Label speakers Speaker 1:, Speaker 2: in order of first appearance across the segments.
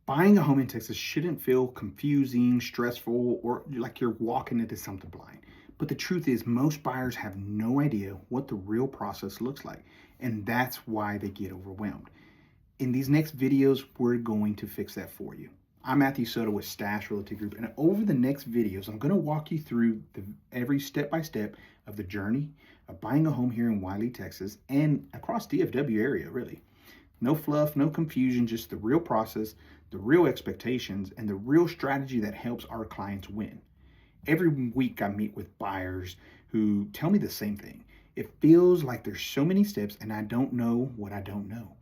Speaker 1: Buying a home in Texas shouldn't feel confusing, stressful, or like you're walking into something blind. But the truth is, most buyers have no idea what the real process looks like, and that's why they get overwhelmed. In these next videos, we're going to fix that for you. I'm Matthew Soto with Stash Realty Group, and over the next videos, I'm going to walk you through every step-by-step of the journey of buying a home here in Wylie, Texas, and across DFW area, really. No fluff, no confusion, just the real process, the real expectations, and the real strategy that helps our clients win. Every week I meet with buyers who tell me the same thing. It feels like there's so many steps and I don't know what I don't know.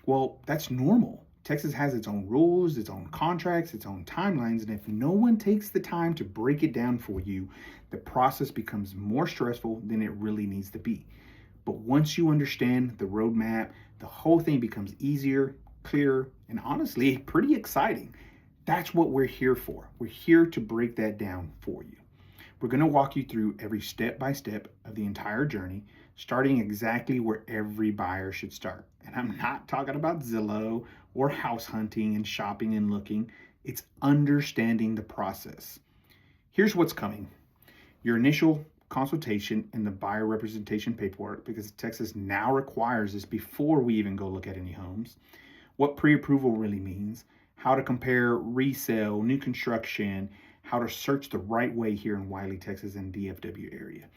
Speaker 1: Well, that's normal. Texas has its own rules, its own contracts, its own timelines, and if no one takes the time to break it down for you, the process becomes more stressful than it really needs to be. But once you understand the roadmap, the whole thing becomes easier, clearer, and honestly, pretty exciting. That's what we're here for. We're here to break that down for you. We're going to walk you through every step by step of the entire journey, starting exactly where every buyer should start. And I'm not talking about Zillow or house hunting and shopping and looking. It's understanding the process. Here's what's coming. Your initial consultation and the buyer representation paperwork, because Texas now requires this before we even go look at any homes. What pre-approval really means, how to compare resale, new construction, how to search the right way here in Wylie, Texas and DFW area,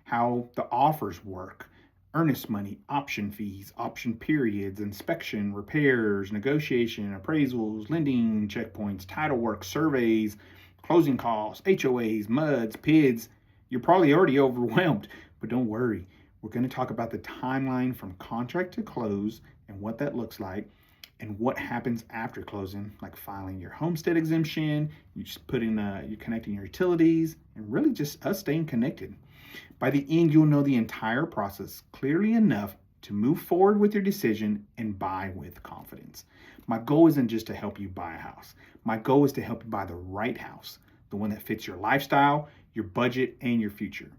Speaker 1: how the offers work, earnest money, option fees, option periods, inspection, repairs, negotiation, appraisals, lending checkpoints, title work, surveys, closing costs, HOAs, MUDs, PIDs. You're probably already overwhelmed, but don't worry. We're going to talk about the timeline from contract to close and what that looks like and what happens after closing, like filing your homestead exemption, you just you're connecting your utilities, and really just us staying connected. By the end, you'll know the entire process clearly enough to move forward with your decision and buy with confidence. My goal isn't just to help you buy a house. My goal is to help you buy the right house, the one that fits your lifestyle, your budget, and your future.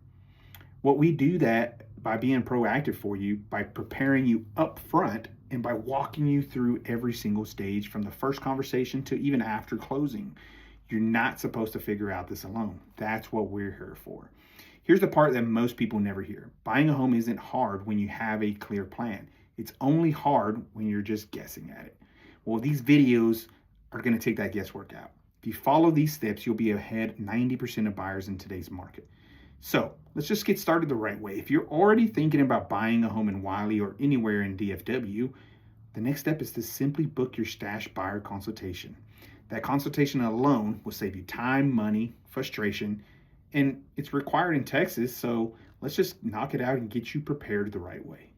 Speaker 1: What we do that by being proactive for you, by preparing you up front, and by walking you through every single stage from the first conversation to even after closing. You're not supposed to figure out this alone. That's what we're here for. Here's the part that most people never hear. Buying a home isn't hard when you have a clear plan. It's only hard when you're just guessing at it. Well, these videos are going to take that guesswork out. If you follow these steps, you'll be ahead 90% of buyers in today's market. So let's just get started the right way. If you're already thinking about buying a home in Wylie or anywhere in DFW, the next step is to simply book your STASH Buyer Consultation. That consultation alone will save you time, money, frustration, and it's required in Texas, so let's just knock it out and get you prepared the right way.